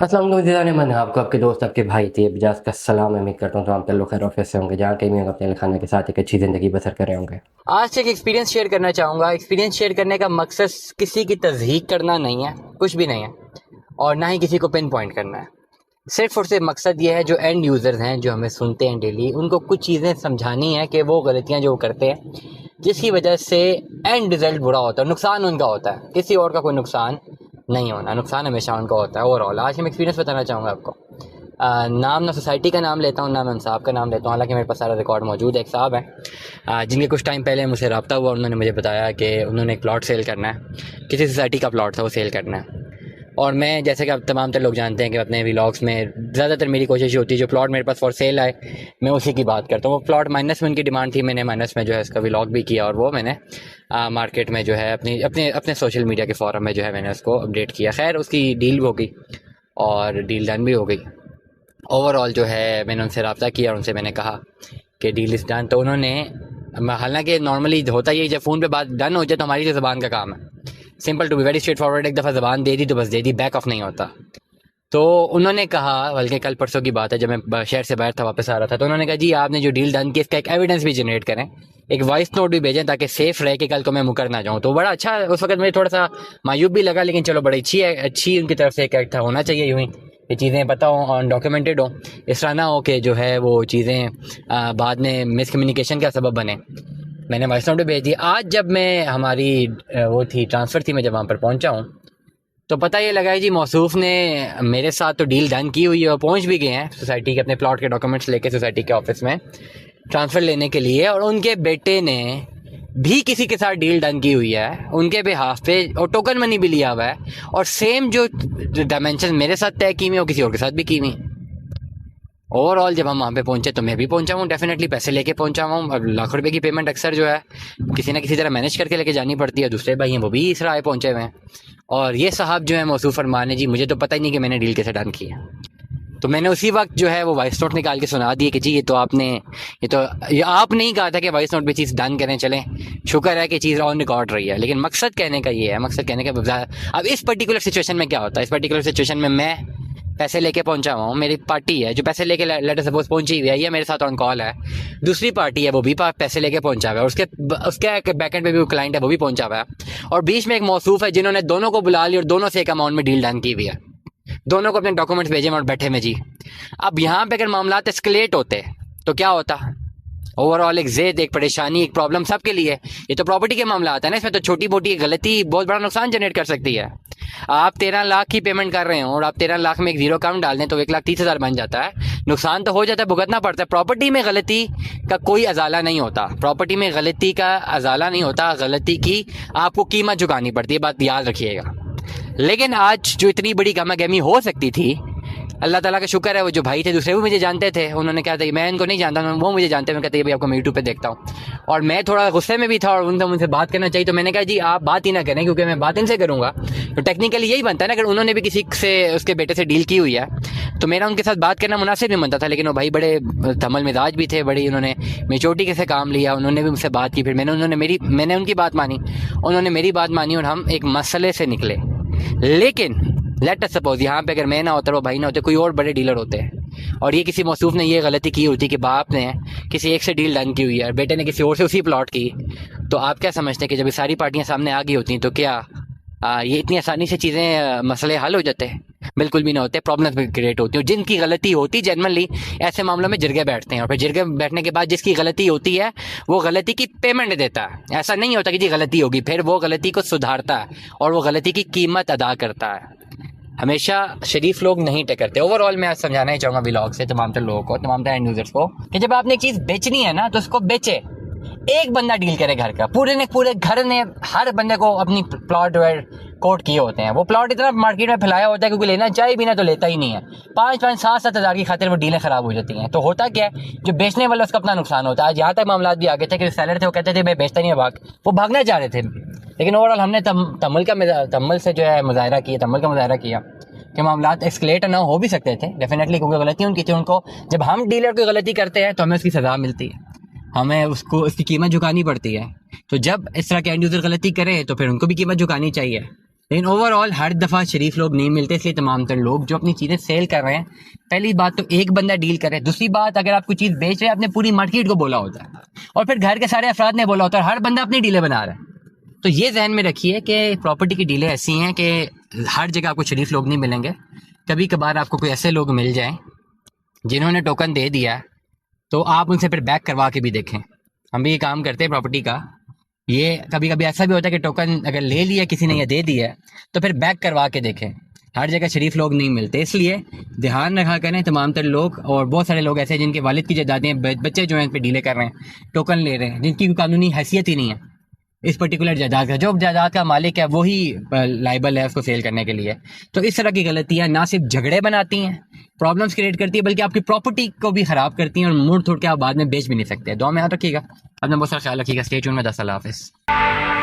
अस्सलाम वालेकुम मैं आपको आपके दोस्त आपके भाई थे बजाज का सलाम उम्मीद करता हूँ तो आप लोग खैर ऑफिस से होंगे जहाँ कहीं भी होंगे अपने खाने के साथ एक अच्छी ज़िंदगी बसर कर रहे होंगे। आज एक एक्सपीरियंस शेयर करना चाहूँगा। एक्सपीरियंस शेयर करने का मकसद किसी की तज़हीक करना नहीं है, कुछ भी नहीं है, और ना ही किसी को पिन पॉइंट करना है। सिर्फ और सिर्फ मकसद ये है, जो एंड यूज़र्स हैं जो हमें सुनते हैं डेली, उनको कुछ चीज़ें समझानी है कि वो गलतियाँ जो वो करते हैं जिसकी वजह से एंड रिज़ल्ट बुरा होता है, नुकसान उनका होता है, किसी और का कोई नुकसान नहीं होना, नुकसान हमेशा उनका होता है। ओवरऑल आज हम एक्सपीरियंस बताना चाहूँगा आपको। नाम ना सोसाइटी का नाम लेता हूँ ना मैं साहब का नाम लेता हूँ, हालांकि मेरे पास सारा रिकॉर्ड मौजूद है। एक साहब हैं जिनके कुछ टाइम पहले मुझसे रब्ता हुआ, उन्होंने मुझे बताया कि उन्होंने एक प्लॉट सेल करना है, किसी सोसाइटी का प्लॉट था वो सेल करना है। और मैं, जैसे कि आप तमाम तर लोग जानते हैं कि अपने व्लॉग्स में ज़्यादातर मेरी कोशिश होती है जो प्लॉट मेरे पास फॉर सेल आए मैं उसी की बात करता हूँ। वो प्लॉट माइनस में उनकी डिमांड थी, मैंने माइनस में जो है इसका व्लॉग भी किया और वो मैंने मार्केट में जो है अपनी अपने अपने सोशल मीडिया के फोरम में जो है मैंने उसको अपडेट किया। खैर उसकी डील भी हो गई और डील डन भी हो गई। ओवरऑल जो है मैंने उनसे रब्ता किया और उनसे मैंने कहा कि डील इज़ डन। तो उन्होंने, हालांकि नॉर्मली होता ही जब फ़ोन पे बात डन हो जाए तो हमारी तो ज़बान का काम है, simple to be very straightforward, एक दफ़ा ज़बान दे दी तो बस दे दी, बैक ऑफ नहीं होता। तो उन्होंने कहा, बल्कि कल परसों की बात है जब मैं शहर से बाहर था वापस आ रहा था, तो उन्होंने कहा जी आपने जो डील डन की इसका एक एविडेंस भी जनरेट करें, एक वॉइस नोट भी भेजें ताकि सेफ रहे कि कल को मैं मुकर ना जाऊँ। तो बड़ा अच्छा, उस वक्त मुझे थोड़ा सा मायूब भी लगा, लेकिन चलो बड़ी अच्छी उनकी तरफ से एक एक्ट था, होना चाहिए यूँ ही ये चीज़ें पता हो और डॉक्यूमेंटेड हो, इस तरह ना हो कि जो है वो चीज़ें बाद में मिसकम्युनिकेशन का सबब बने। मैंने वॉइस नोट भी भेज दी। आज जब मैं हमारी वो थी ट्रांसफ़र थी, मैं जब वहाँ पर पहुँचा हूँ तो पता ये लगा है जी मौसूफ ने मेरे साथ तो डील डन की हुई है और पहुंच भी गए हैं सोसाइटी के, अपने प्लॉट के डॉक्यूमेंट्स लेके सोसाइटी के ऑफिस में ट्रांसफ़र लेने के लिए, और उनके बेटे ने भी किसी के साथ डील डन की हुई है उनके बिहाफ पे और टोकन मनी भी लिया हुआ है, और सेम जो डायमेंशन मेरे साथ तय की हुई है वो किसी और के साथ भी की हुई। ओवरऑल जब हम वहाँ पे पहुंचे तो मैं भी पहुंचा हूँ, डेफिनेटली पैसे लेके पहुंचा हूँ। अब लाख रुपए की पेमेंट अक्सर जो है किसी ना किसी तरह मैनेज करके लेके जानी पड़ती है। दूसरे भाई हैं वो भी इस राह पहुंचे हुए हैं, और ये साहब जो है मौसूफ फरमान है जी मुझे तो पता ही नहीं कि मैंने डील कैसे डन की है। तो मैंने उसी वक्त जो है वो वॉइस नोट निकाल के सुना दिए कि जी ये आप नहीं कहा था कि वॉइस नोट पे चीज़ डन करें, चलें शुक्र है कि चीज़ ऑन रिकॉर्ड रही है। लेकिन मकसद कहने का ये है, मकसद कहने का अब इस पर्टिकुलर सिचुएशन में क्या होता है, इस पर्टिकुलर सिचुएशन में मैं पैसे लेके पहुंचा हुआ हूँ, मेरी पार्टी है जो पैसे लेके लेटर सपोज पहुंची हुई है, ये मेरे साथ ऑन कॉल है, दूसरी पार्टी है वो भी पैसे लेके पहुंचा हुआ है, उसके उसके बैकेंड पे भी क्लाइंट है वो भी पहुंचा हुआ है, और बीच में एक मौसूफ है जिन्होंने दोनों को बुला लिया और दोनों से एक अमाउंट में डील डन की हुई है, दोनों को अपने डॉक्यूमेंट्स भेजे और बैठे में जी। अब यहाँ पे अगर मामला एस्केलेट होते तो क्या होता, ओवरऑल एक जेद, एक परेशानी, एक प्रॉब्लम सबके लिए। ये तो प्रॉपर्टी के मामला आता है ना, इसमें तो छोटी मोटी गलती बहुत बड़ा नुकसान जनरेट कर सकती है। आप 13 लाख की पेमेंट कर रहे हो और आप 13 लाख में एक जीरो अकाउंट डाल दें तो 1,30,000 बन जाता है, नुकसान तो हो जाता है, भुगतना पड़ता है। प्रॉपर्टी में गलती का कोई अजाला नहीं होता, प्रॉपर्टी में गलती का अजाला नहीं होता, गलती की आपको कीमत चुकानी पड़ती है, बात याद रखिएगा। लेकिन आज जो इतनी बड़ी गमा गहमी हो सकती थी, अल्लाह ताला का शुक्र है वो जो भाई थे दूसरे वो मुझे जानते थे, उन्होंने कहा था मैं इनको नहीं जानता, वो मुझे जानते हैं, कहते भाई आपको मैं यूट्यूब पे देखता हूँ, और मैं थोड़ा गुस्से में भी था और उनसे बात करना चाहिए, तो मैंने कहा जी आप बात ही ना करें क्योंकि मैं बात इनसे करूँगा। तो टेक्निकली यही बनता है ना, अगर उन्होंने भी किसी से उसके बेटे से डील की हुई है तो मेरा उनके साथ बात करना मुनासिब नहीं बनता था। लेकिन वो भाई बड़े तमल मिजाज भी थे, बड़ी उन्होंने मेचोरिटी से काम लिया, उन्होंने भी मुझसे बात की, फिर मैंने उनकी बात मानी, उन्होंने मेरी बात मानी और हम एक मसले से निकले। लेकिन लेट अस सपोज यहाँ पे अगर मैं ना होता, वो भाई ना होते, कोई और बड़े डीलर होते हैं, और ये किसी मौसूफ ने ये गलती की होती कि बाप ने किसी एक से डील डन की हुई है और बेटे ने किसी और से उसी प्लॉट की, तो आप क्या समझते हैं कि जब ये सारी पार्टियां सामने आ गई होती तो क्या ये इतनी आसानी से चीज़ें मसले हल हो जाते हैं? बिल्कुल भी ना होते, प्रॉब्लम्स भी क्रिएट होती है। जिनकी गलती होती जनरली ऐसे मामलों में जिरगे बैठते हैं, और फिर जिरगे बैठने के बाद जिसकी गलती होती है वो गलती की पेमेंट देता है। ऐसा नहीं होता कि जी गलती होगी फिर वो गलती को सुधारता है और वो गलती की कीमत अदा करता है। हमेशा शरीफ लोग नहीं टकरते। ओवरऑल मैं आज समझाना ही चाहूँगा व्लॉग से तमाम तर लोगों को, तमाम तर एंड यूजर्स को, कि जब आपने एक चीज़ बेचनी है ना तो उसको बेचे। एक बंदा डील करे घर का, पूरे घर ने हर बंदे को अपनी प्लॉट कोट किए होते हैं। वो प्लॉट इतना मार्केट में फैलाया होता है क्योंकि लेना चाहिए भी ना तो लेता ही नहीं है। 5-5, 7-7 हज़ार की खातिर वो डीलें खराब हो जाती हैं। तो होता क्या है, जो बेचने वाला उसका अपना नुकसान होता है। आज यहाँ तक मामला भी आगे थे कि सेलर थे वो कहते थे मैं बेचता नहीं है, वो भागना चाह रहे थे। लेकिन ओवरऑल हमने तम्मल से जो है मुजाहरा किया कि मामला एस्केलेट ना हो भी सकते थे डेफिनेटली, क्योंकि गलती उनकी थी। उनको जब हम डीलर को गलती करते हैं तो हमें उसकी सज़ा मिलती है, हमें उसको उसकी कीमत चुकानी पड़ती है। तो जब इस तरह के एंड यूज़र गलती करें तो फिर उनको भी कीमत चुकानी चाहिए। लेकिन ओवरऑल हर दफ़ा शरीफ लोग नहीं मिलते, इसलिए तमाम तर लोग जो अपनी चीज़ें सेल कर रहे हैं, पहली बात तो एक बंदा डील करे, दूसरी बात अगर आप कोई चीज़ बेच रहे हैं आपने पूरी मार्केट को बोला होता है और फिर घर के सारे अफराद ने बोला होता है, हर बंदा अपनी डीलें बना रहा है। तो ये जहन में रखिए कि प्रॉपर्टी की डीलें ऐसी हैं कि हर जगह आपको शरीफ लोग नहीं मिलेंगे, कभी कभार आपको कोई ऐसे लोग मिल जाएं जिन्होंने टोकन दे दिया है, तो आप उनसे फिर बैक करवा के भी देखें। हम भी ये काम करते हैं प्रॉपर्टी का। ये कभी कभी ऐसा भी होता है कि टोकन अगर ले लिया किसी ने या दे दिया है तो फिर बैक करवा के देखें। हर जगह शरीफ लोग नहीं मिलते, इसलिए ध्यान रखा करें तमाम तर लोग। और बहुत सारे लोग ऐसे हैं जिनके वालिद की जायदादें बच्चे जो हैं इन पर डीले कर रहे हैं, टोकन ले रहे हैं, जिनकी कोई कानूनी हैसियत ही नहीं है इस पर्टिकुलर जायदाद का। जो जायदाद का मालिक है वही लाइबल है उसको सेल करने के लिए। तो इस तरह की गलतियां ना सिर्फ झगड़े बनाती हैं, प्रॉब्लम्स क्रिएट करती है, बल्कि आपकी प्रॉपर्टी को भी ख़राब करती हैं और मुड़ तोड़ के आप बाद में बेच भी नहीं सकते। दुआ में याद रखिएगा, अपना बहुत सारा ख्याल रखिएगा। स्टे ट्यून्ड में। अल्लाह हाफ़िज़।